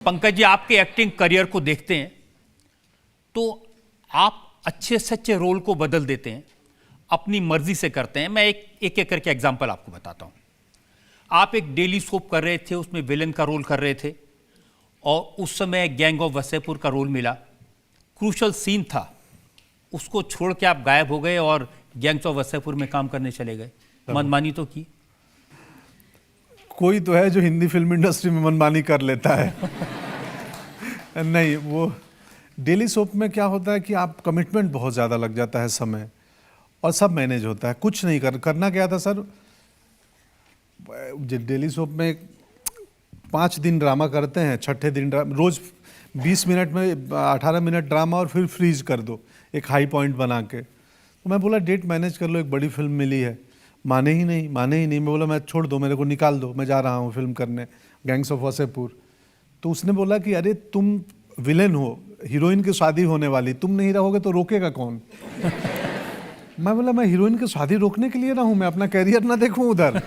पंकज जी, आपके acting career को देखते हैं तो आप अच्छे से अच्छे रोल को बदल देते हैं, अपनी मर्जी से करते हैं। मैं एक करके एग्जांपल आपको बताता हूं। आप एक डेली सोप कर रहे थे, उसमें विलेन का रोल कर रहे थे और उस समय गैंग ऑफ वसेपुर का रोल मिला, क्रूशल सीन था, उसको छोड़ के आप गायब हो गए और गैंग्स ऑफ वसेपुर में काम करने चले गए। मनमानी तो की? कोई तो है जो हिंदी फिल्म इंडस्ट्री में मनमानी कर लेता है। नहीं, वो डेली सोप में क्या होता है कि आप कमिटमेंट बहुत ज़्यादा लग जाता है समय, और सब मैनेज होता है। कुछ नहीं करना क्या था सर, डेली सोप में 5 दिन ड्रामा करते हैं, छठे दिन रोज़ 20 मिनट में 18 मिनट ड्रामा और फिर फ्रीज कर दो एक हाई पॉइंट बना के। तो मैं बोला डेट मैनेज कर लो, एक बड़ी फिल्म मिली है। माने ही नहीं। मैं बोला मैं छोड़ दो, मेरे को निकाल दो, मैं जा रहा हूँ फिल्म करने गैंग्स ऑफ वसेपुर। तो उसने बोला कि अरे तुम विलेन हो, हीरोइन की शादी होने वाली, तुम नहीं रहोगे तो रोकेगा कौन? मैं बोला मैं हीरोइन की शादी रोकने के लिए रहूँ, मैं अपना कैरियर ना देखूँ उधर।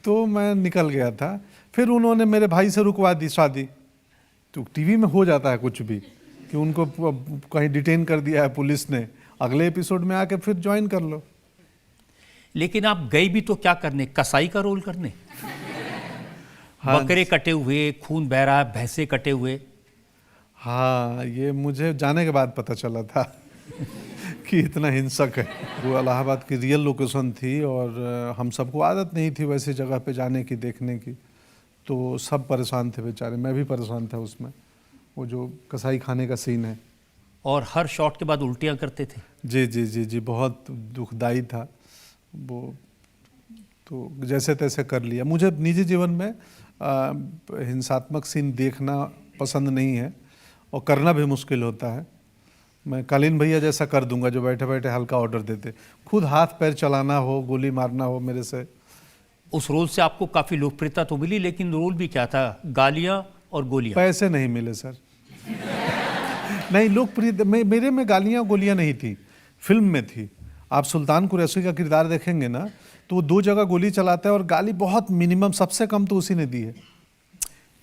तो मैं निकल गया था। फिर उन्होंने मेरे भाई से रुकवा दी शादी। तो टीवी में हो जाता है कुछ भी, कि उनको कहीं डिटेन कर दिया है पुलिस ने, अगले एपिसोड में आके फिर ज्वाइन कर लो। लेकिन आप गए भी तो क्या करने? कसाई का रोल करने? हाँ, बकरे कटे हुए, खून बह रहा है, भैंसे कटे हुए। हाँ, ये मुझे जाने के बाद पता चला था कि इतना हिंसक है। वो इलाहाबाद की रियल लोकेशन थी और हम सबको आदत नहीं थी वैसी जगह पे जाने की, देखने की। तो सब परेशान थे बेचारे, मैं भी परेशान था उसमें। वो जो कसाई खाने का सीन है, और हर शॉट के बाद उल्टियां करते थे। जी जी जी जी, बहुत दुखदाई था वो। तो जैसे तैसे कर लिया। मुझे निजी जीवन में हिंसात्मक सीन देखना पसंद नहीं है और करना भी मुश्किल होता है। मैं कालीन भैया जैसा कर दूंगा जो बैठे बैठे हल्का ऑर्डर देते, खुद हाथ पैर चलाना हो, गोली मारना हो मेरे से। उस रोल से आपको काफ़ी लोकप्रियता तो मिली, लेकिन रोल भी क्या था? गालियां और गोलियां। पैसे नहीं मिले सर। नहीं, लोकप्रिय मेरे में गालियां गोलियां नहीं थी, फिल्म में थी। आप सुल्तान कुरैशी का किरदार देखेंगे ना, तो वो 2 जगह गोली चलाता है और गाली बहुत मिनिमम, सबसे कम तो उसी ने दी है।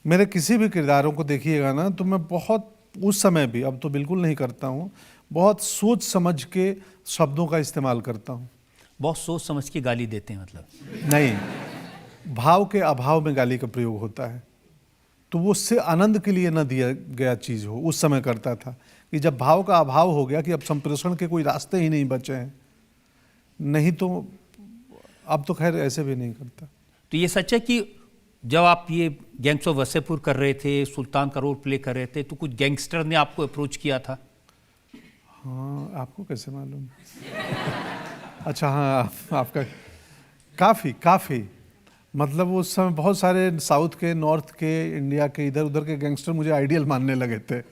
मेरे किसी भी किरदारों को देखिएगा ना, तो मैं बहुत, उस समय भी, अब तो बिल्कुल नहीं करता हूँ, बहुत सोच समझ के शब्दों का इस्तेमाल करता हूँ। बहुत सोच समझ के गाली देते हैं मतलब? नहीं, भाव के अभाव में गाली का प्रयोग होता है। तो वो उससे आनंद के लिए न दिया गया चीज़ हो, उस समय करता था। कि जब भाव का अभाव हो गया कि अब संप्रेषण के कोई रास्ते ही नहीं बचे हैं, नहीं तो अब तो खैर ऐसे भी नहीं करता। तो ये सच है कि जब आप ये गैंग्स ऑफ वसेपुर कर रहे थे, सुल्तान का रोल प्ले कर रहे थे, तो कुछ गैंगस्टर ने आपको अप्रोच किया था? हाँ, आपको कैसे मालूम? अच्छा, हाँ, आपका काफ़ी मतलब उस समय बहुत सारे साउथ के, नॉर्थ के, इंडिया के इधर उधर के गैंगस्टर मुझे आइडियल मानने लगे थे।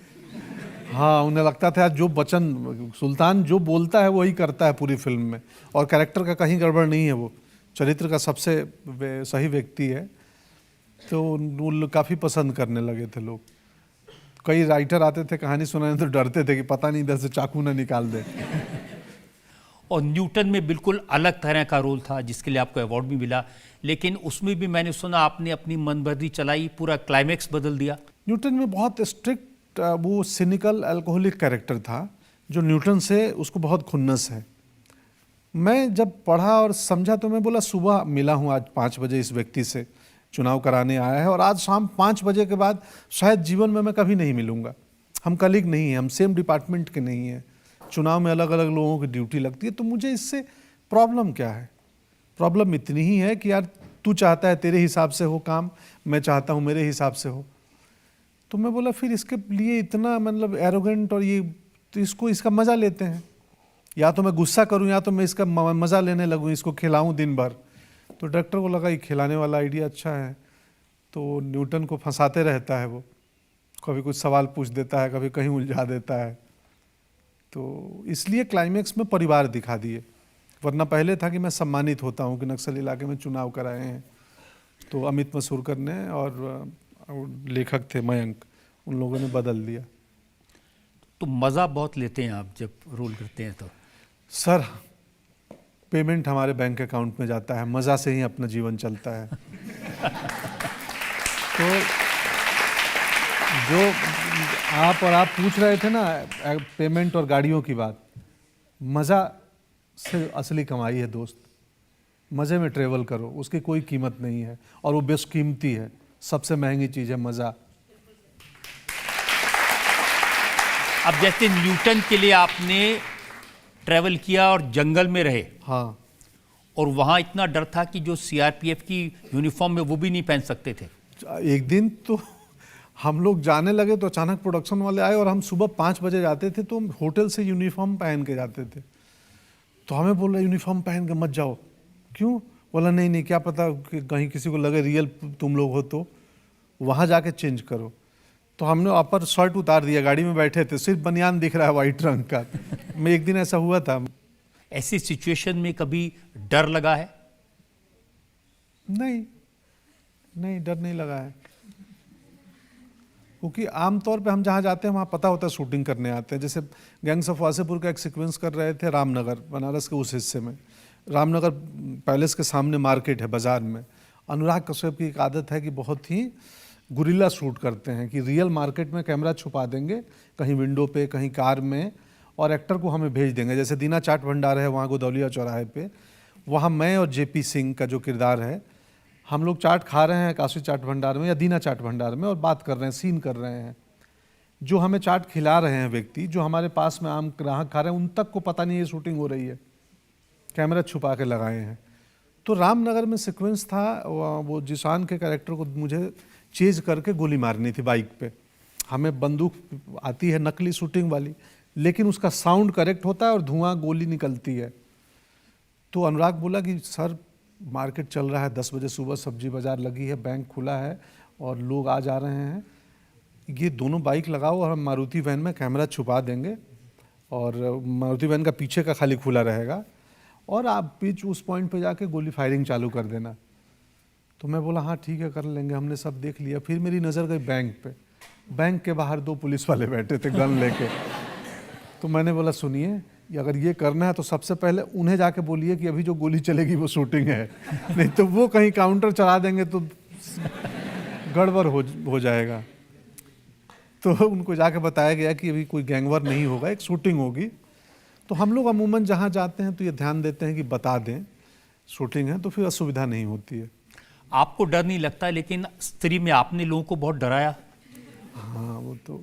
हाँ, उन्हें लगता था जो बच्चन सुल्तान जो बोलता है वही करता है पूरी फिल्म में, और कैरेक्टर का कहीं गड़बड़ नहीं है, वो चरित्र का सबसे सही व्यक्ति है। तो वो काफ़ी पसंद करने लगे थे लोग। कई राइटर आते थे कहानी सुनाने तो डरते थे कि पता नहीं इधर से चाकू ना निकाल दे। और न्यूटन में बिल्कुल अलग तरह का रोल था जिसके लिए आपको अवार्ड भी मिला, लेकिन उसमें भी मैंने सुना आपने अपनी मनमर्जी चलाई, पूरा क्लाइमैक्स बदल दिया। न्यूटन में बहुत स्ट्रिक्ट, वो सिनिकल अल्कोहलिक कैरेक्टर था जो न्यूटन से उसको बहुत खुन्नस है। मैं जब पढ़ा और समझा तो मैं बोला सुबह मिला हूँ आज 5 बजे इस व्यक्ति से, चुनाव कराने आया है, और आज शाम 5 बजे के बाद शायद जीवन में मैं कभी नहीं मिलूँगा। हम कलीग नहीं हैं, हम सेम डिपार्टमेंट के नहीं हैं, चुनाव में अलग अलग लोगों की ड्यूटी लगती है। तो मुझे इससे प्रॉब्लम क्या है? प्रॉब्लम इतनी ही है कि यार तू चाहता है तेरे हिसाब से हो काम, मैं चाहता हूँ मेरे हिसाब से हो। तो मैं बोला फिर इसके लिए इतना मतलब एरोगेंट, और ये तो इसका मज़ा लेते हैं। या तो मैं गुस्सा करूँ या तो मैं इसका मज़ा लेने लगूँ, इसको खिलाऊँ दिन भर। तो डायरेक्टर को लगा ये खिलाने वाला आइडिया अच्छा है, तो न्यूटन को फंसाते रहता है वो, कभी कुछ सवाल पूछ देता है, कभी कहीं उलझा देता है। तो इसलिए क्लाइमैक्स में परिवार दिखा दिए, वरना पहले था कि मैं सम्मानित होता हूँ कि नक्सल इलाके में चुनाव कराए हैं। तो अमित मसूरकर ने और लेखक थे मयंक, उन लोगों ने बदल दिया। तो मज़ा बहुत लेते हैं आप जब रोल करते हैं तो? सर, पेमेंट हमारे बैंक अकाउंट में जाता है, मज़ा से ही अपना जीवन चलता है। तो जो आप पूछ रहे थे ना पेमेंट और गाड़ियों की बात, मज़ा से असली कमाई है दोस्त। मज़े में ट्रेवल करो, उसकी कोई कीमत नहीं है और वो बेशकीमती है। सबसे महंगी चीज़ है मज़ा। अब जैसे न्यूटन के लिए आपने ट्रैवल किया और जंगल में रहे, हाँ, और वहाँ इतना डर था कि जो सीआरपीएफ की यूनिफॉर्म में वो भी नहीं पहन सकते थे। एक दिन तो हम लोग जाने लगे तो अचानक प्रोडक्शन वाले आए और हम सुबह 5 बजे जाते थे तो हम होटल से यूनिफॉर्म पहन के जाते थे। तो हमें बोल रहे यूनिफॉर्म पहन के मत जाओ। क्यों? बोला नहीं नहीं, क्या पता कि कहीं किसी को लगे रियल तुम लोग हो, तो वहाँ जाके चेंज करो। तो हमने अपर शर्ट उतार दिया, गाड़ी में बैठे थे, सिर्फ बनियान दिख रहा है वाइट रंग का। मैं एक दिन ऐसा हुआ था। ऐसी सिचुएशन में कभी डर लगा है? नहीं नहीं, डर नहीं लगा है, क्योंकि आमतौर पे हम जहाँ जाते हैं वहाँ पता होता है शूटिंग करने आते हैं। जैसे गैंग्स ऑफ वासेपुर का एक सीक्वेंस कर रहे थे रामनगर, बनारस के उस हिस्से में। रामनगर पैलेस के सामने मार्केट है, बाजार में। अनुराग कश्यप की एक आदत है कि बहुत ही गुरिल्ला शूट करते हैं, कि रियल मार्केट में कैमरा छुपा देंगे कहीं विंडो पे, कहीं कार में, और एक्टर को हमें भेज देंगे। जैसे दीना चाट भंडार है वहाँ गोदौलिया चौराहे पे, वहाँ मैं और जेपी सिंह का जो किरदार है, हम लोग चाट खा रहे हैं काशी चाट भंडार में या दीना चाट भंडार में और बात कर रहे हैं, सीन कर रहे हैं। जो हमें चाट खिला रहे हैं व्यक्ति, जो हमारे पास में आम ग्राहक खा रहे हैं, उन तक को पता नहीं ये शूटिंग हो रही है, कैमरा छुपा के लगाए हैं। तो रामनगर में सीक्वेंस था, वो जिशान के कैरेक्टर को मुझे चेज करके गोली मारनी थी बाइक पे। हमें बंदूक आती है नकली शूटिंग वाली, लेकिन उसका साउंड करेक्ट होता है और धुआं गोली निकलती है। तो अनुराग बोला कि सर मार्केट चल रहा है, 10 बजे सुबह सब्जी बाज़ार लगी है, बैंक खुला है और लोग आ जा रहे हैं, ये दोनों बाइक लगाओ और हम मारुति वैन में कैमरा छुपा देंगे और मारुति वैन का पीछे का खाली खुला रहेगा और आप बीच उस पॉइंट पे जाके गोली फायरिंग चालू कर देना। तो मैं बोला हाँ ठीक है कर लेंगे। हमने सब देख लिया। फिर मेरी नज़र गई बैंक पे। बैंक के बाहर 2 पुलिस वाले बैठे थे गन लेके। तो मैंने बोला सुनिए, अगर ये करना है तो सबसे पहले उन्हें जाके बोलिए कि अभी जो गोली चलेगी वो शूटिंग है, नहीं तो वो कहीं काउंटर चला देंगे तो गड़बड़ हो जाएगा। तो उनको जाके बताया गया कि अभी कोई गैंगवार नहीं होगा, एक शूटिंग होगी। तो हम लोग अमूमन जहाँ जाते हैं तो ये ध्यान देते हैं कि बता दें शूटिंग है, तो फिर असुविधा नहीं होती है। आपको डर नहीं लगता, लेकिन स्त्री में आपने लोगों को बहुत डराया। हाँ, वो तो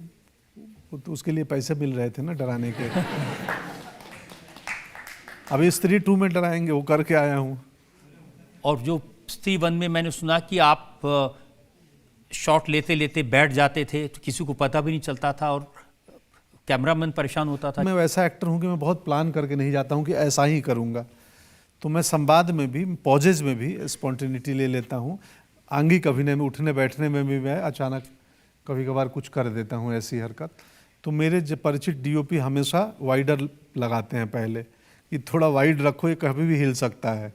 उसके लिए पैसे मिल रहे थे ना डराने के। अभी स्त्री 2 में डराएंगे, वो करके आया हूँ। और जो स्त्री 1 में मैंने सुना कि आप शॉट लेते लेते बैठ जाते थे तो किसी को पता भी नहीं चलता था और कैमरामैन परेशान होता था। मैं वैसा एक्टर हूँ कि मैं बहुत प्लान करके नहीं जाता हूँ कि ऐसा ही करूँगा। तो मैं संवाद में भी, पॉजेज में भी स्पॉन्टेनिटी ले लेता हूँ। आंगिक अभिनय में, उठने बैठने में भी मैं अचानक कभी कभार कुछ कर देता हूँ ऐसी हरकत। तो मेरे जो परिचित डीओपी हमेशा वाइडर लगाते हैं पहले, कि थोड़ा वाइड रखो, ये कभी भी हिल सकता है।